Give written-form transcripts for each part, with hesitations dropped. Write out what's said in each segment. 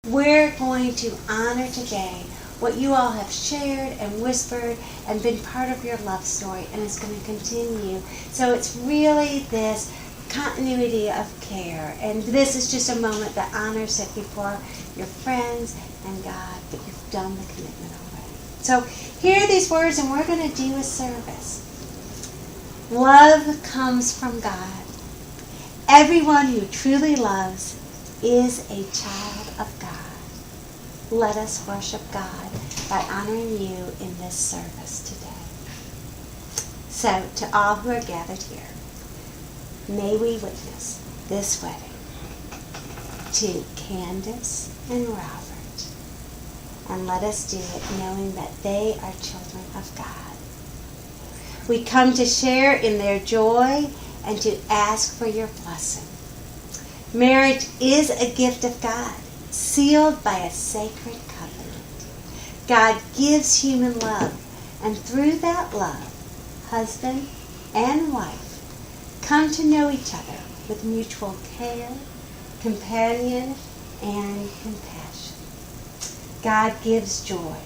We're going to honor today what you all have shared and whispered and been part of your love story, and it's going to continue. So it's really this continuity of care, and this is just a moment that honors it before your friends and God, but you've done the commitment already. So hear these words, and we're going to do a service. Love comes from God. Everyone who truly loves is a child of God. Let us worship God by honoring you in this service today. So, to all who are gathered here, may we witness this wedding to Candace and Robert. And let us do it knowing that they are children of God. We come to share in their joy and to ask for your blessing. Marriage is a gift of God, sealed by a sacred covenant. God gives human love, and through that love, husband and wife come to know each other with mutual care, companion, and compassion. God gives joy.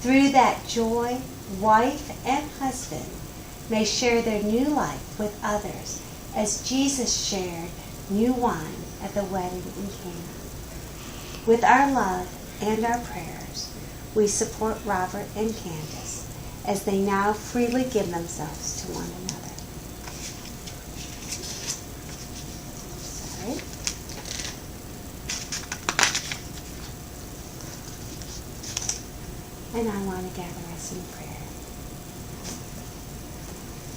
Through that joy, wife and husband may share their new life with others as Jesus shared new wine at the wedding in Cana. With our love and our prayers, we support Robert and Candace as they now freely give themselves to one another. Sorry. And I want to gather us in prayer.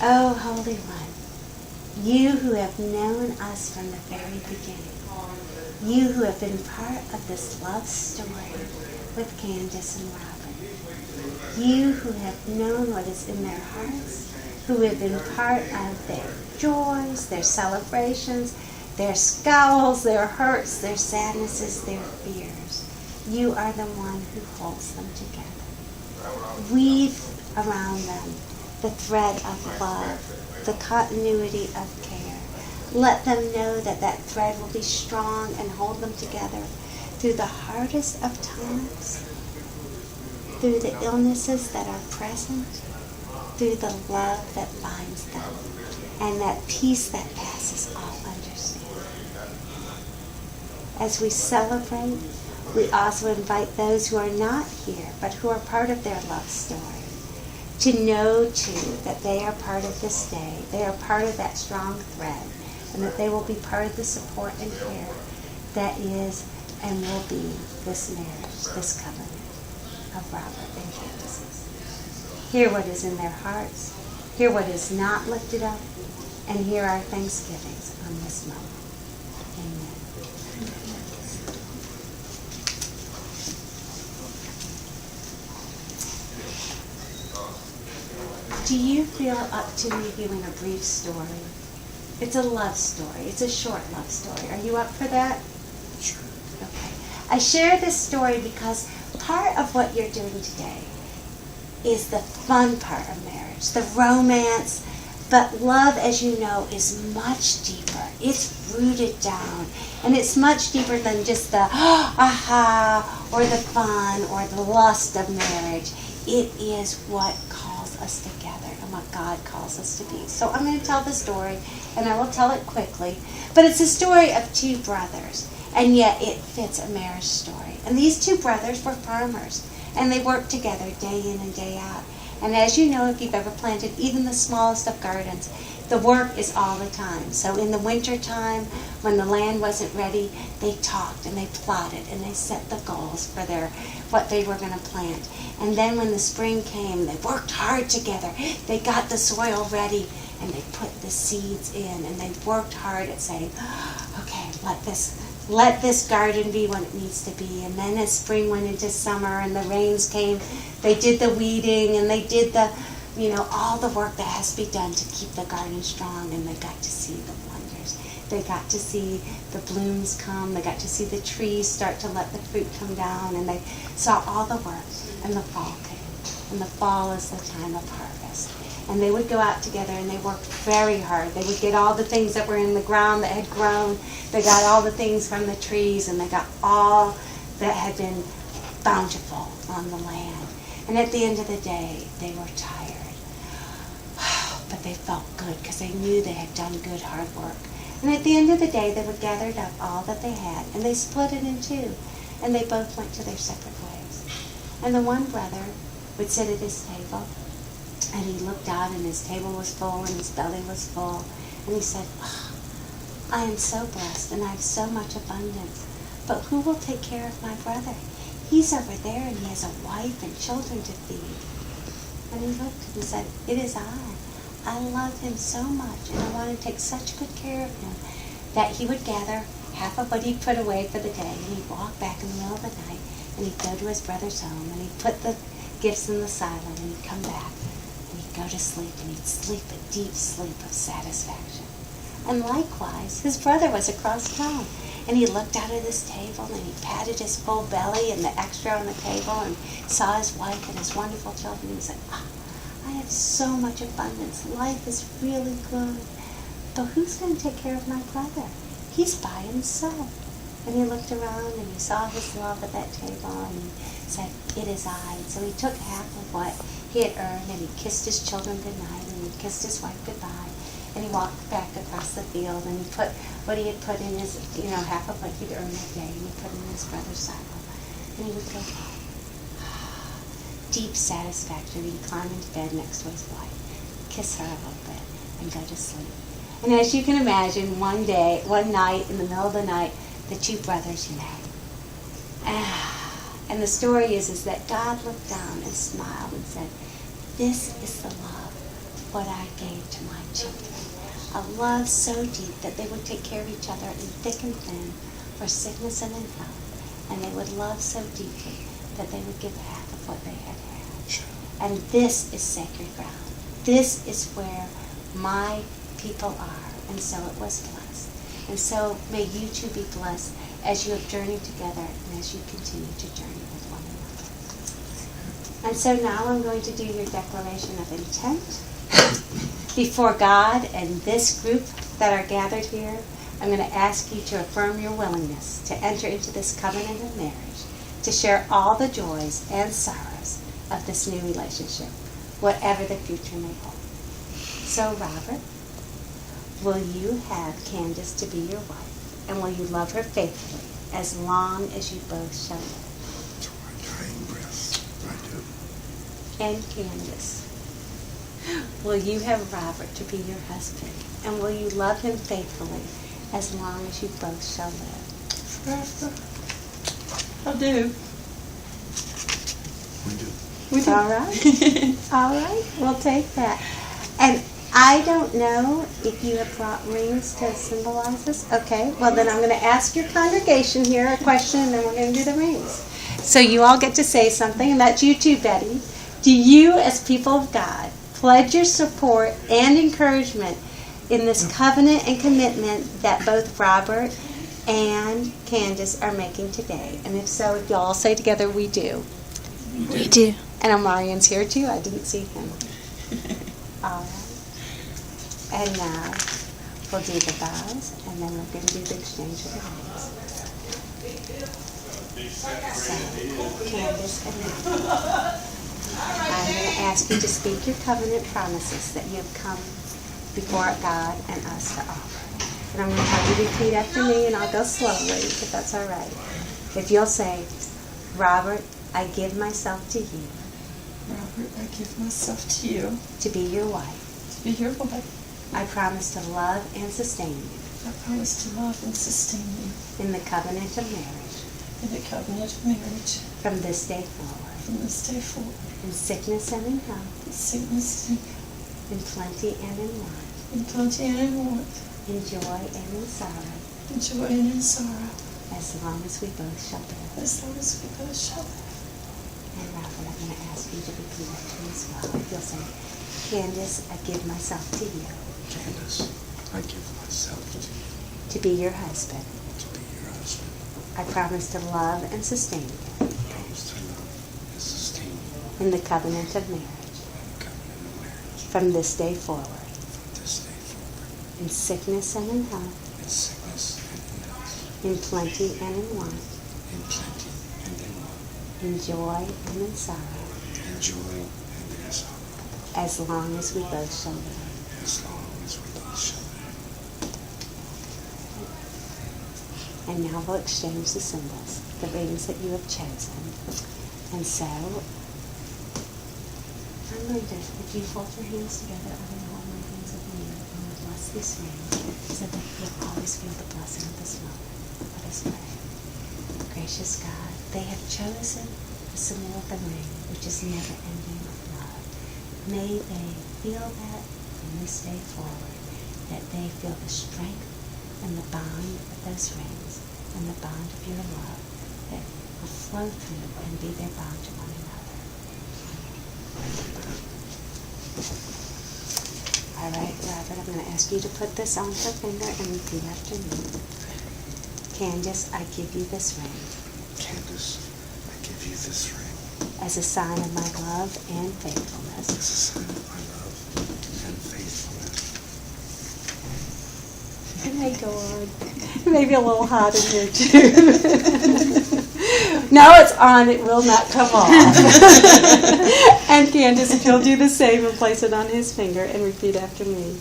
Oh, Holy One, you who have known us from the very beginning, you who have been part of this love story with Candace and Robert, you who have known what is in their hearts, who have been part of their joys, their celebrations, their scowls, their hurts, their sadnesses, their fears. You are the one who holds them together. Weave around them the thread of love, the continuity of care. Let them know that that thread will be strong and hold them together through the hardest of times, through the illnesses that are present, through the love that binds them, and that peace that passes all understanding. As we celebrate, we also invite those who are not here, but who are part of their love story, to know, too, that they are part of this day. They are part of that strong thread, and that they will be part of the support and care that is and will be this marriage, this covenant of Robert and Candace's. Hear what is in their hearts, hear what is not lifted up, and hear our thanksgivings on this moment. Amen. Do you feel up to me giving a brief story? It's a love story. It's a short love story. Are you up for that? Sure. Okay. I share this story because part of what you're doing today is the fun part of marriage, the romance. But love, as you know, is much deeper. It's rooted down. And it's much deeper than just the aha or the fun or the lust of marriage. It is what calls us together and what God calls us to be. So I'm going to tell the story, and I will tell it quickly. But it's a story of two brothers, and yet it fits a marriage story. And these two brothers were farmers, and they worked together day in and day out. And as you know, if you've ever planted even the smallest of gardens, the work is all the time. So in the winter time, when the land wasn't ready, they talked and they plotted and they set the goals for what they were going to plant. And then when the spring came, they worked hard together. They got the soil ready and they put the seeds in, and they worked hard at saying, okay, let this garden be what it needs to be. And then as spring went into summer and the rains came, they did the weeding and they did all the work that has to be done to keep the garden strong, and they got to see the wonders. They got to see the blooms come. They got to see the trees start to let the fruit come down, and they saw all the work, and the fall came. And the fall is the time of harvest. And they would go out together and they worked very hard. They would get all the things that were in the ground that had grown. They got all the things from the trees, and they got all that had been bountiful on the land. And at the end of the day, they were tired. But they felt good because they knew they had done good, hard work. And at the end of the day, they would gather up all that they had, and they split it in two. And they both went to their separate ways. And the one brother would sit at his table, and he looked out, and his table was full, and his belly was full. And he said, "Oh, I am so blessed, and I have so much abundance. But who will take care of my brother? He's over there, and he has a wife and children to feed." And he looked and said, "It is I. I love him so much, and I want to take such good care of him," that he would gather half of what he'd put away for the day, and he'd walk back in the middle of the night, and he'd go to his brother's home, and he'd put the gifts in the silo, and he'd come back, and he'd go to sleep, and he'd sleep a deep sleep of satisfaction. And likewise, his brother was across town, and he looked out at his table, and he patted his full belly and the extra on the table, and saw his wife and his wonderful children, and he said, I have so much abundance. Life is really good. But who's going to take care of my brother? He's by himself. And he looked around and he saw his love at that table and he said, "It is I." And so he took half of what he had earned and he kissed his children goodnight and he kissed his wife goodbye. And he walked back across the field and he put what he had put in his, half of what he'd earned that day, and he put in his brother's silo. And he would go home. Deep satisfaction. He'd climb into bed next to his wife, kiss her a little bit, and go to sleep. And as you can imagine, one night, in the middle of the night, the two brothers met. And the story is that God looked down and smiled and said, "This is the love, what I gave to my children. A love so deep that they would take care of each other in thick and thin, for sickness and in health. And they would love so deeply that they would give half of what they had had." And this is sacred ground. This is where my people are. And so it was blessed. And so may you two be blessed as you have journeyed together and as you continue to journey with one another. And so now I'm going to do your declaration of intent before God and this group that are gathered here. I'm going to ask you to affirm your willingness to enter into this covenant of marriage, to share all the joys and sorrows of this new relationship, whatever the future may hold. So, Robert, will you have Candace to be your wife, and will you love her faithfully as long as you both shall live? To my dying breath, I do. And Candace, will you have Robert to be your husband, and will you love him faithfully as long as you both shall live? Forever. I do. We do. We do. All right. All right. We'll take that. And I don't know if you have brought rings to symbolize this. Okay. Well, then I'm going to ask your congregation here a question, and then we're going to do the rings. So you all get to say something, and that's you too, Betty. Do you, as people of God, pledge your support and encouragement in this covenant and commitment that both Robert and Candace are making today? And if so, if you all say together, "We do." We do. And Omarian's here too. I didn't see him. All right. And now we'll do the vows, and then we're going to do the exchange of the rings. So, Candace and Robert, I'm going to ask you to speak your covenant promises that you have come before God and us to offer. And I'm going to have you repeat after me, and I'll go slowly, if that's all right. If you'll say, "Robert, I give myself to you Robert, I give myself to you to be your wife. to be your wife. I promise to love and sustain you I promise to love and sustain you in the covenant of marriage in the covenant of marriage from this day forward, from this day forward, in sickness and in health, in sickness and in plenty and in want, in plenty and in want, in joy and in sorrow, in joy and in sorrow, as long as we both shall live." as long as we both shall live. And Robert, I'm going to ask you to repeat after me as well. If you'll say, "Candace, I give myself to you Candace, I give myself to you to be your husband. to be your husband. I promise to love and sustain you I promise to love and sustain you in the covenant of marriage in the covenant of marriage from this day forward, from this day forward, in sickness and in health, in sickness and in health, in plenty and in want, in plenty in joy and in sorrow, in joy and in sorrow, as long as we both shall live. as long as we both shall live. And now we'll exchange the symbols, the rings that you have chosen. And so, I'm going to, if you hold your hands together, I'm going to hold my hands over you and we'll bless this ring so that you'll always feel the blessing of this moment. Let us pray. Gracious God, they have chosen the symbol of the ring, which is never-ending love. May they feel that from this day forward, that they feel the strength and the bond of those rings and the bond of your love that will flow through and be their bond to one another. All right, Robert, I'm going to ask you to put this on her finger and repeat after me. Candace, I give you this ring Candace, I give you this ring as a sign of my love and faithfulness. as a sign of my love and faithfulness. It may go on. Maybe a little hot in here too. Now it's on, it will not come off. And Candace, if you'll do the same and place it on his finger and repeat after me.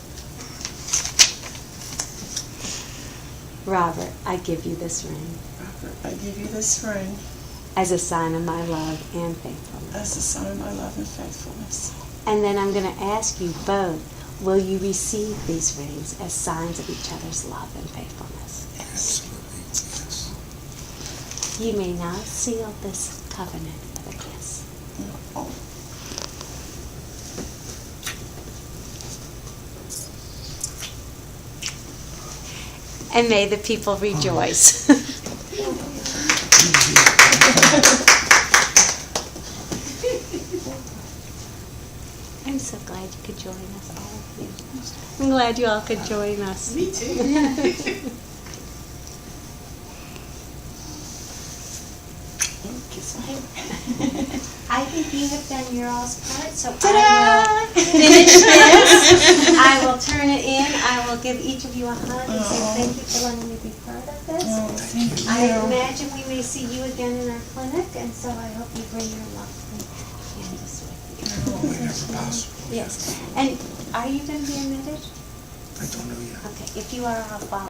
Robert, I give you this ring Robert, I give you this ring as a sign of my love and faithfulness. as a sign of my love and faithfulness. And then I'm going to ask you both, will you receive these rings as signs of each other's love and faithfulness? Absolutely, yes. You may now seal this covenant with a kiss. Oh. And may the people rejoice. I'm so glad you could join us, all of you. I'm glad you all could join us. Me too. Kiss my hand. I think you have done your all's part, so Ta-da! I will finish this. I will turn it in. I will give each of you a hug and say Aw. thank you for letting me be part of this. Oh, thank you. I imagine we may see you again in our clinic, and so I hope you bring your lovely Candace with you. Whenever possible. Yes. And are you going to be admitted? I don't know yet. Okay. If you are, I'll follow.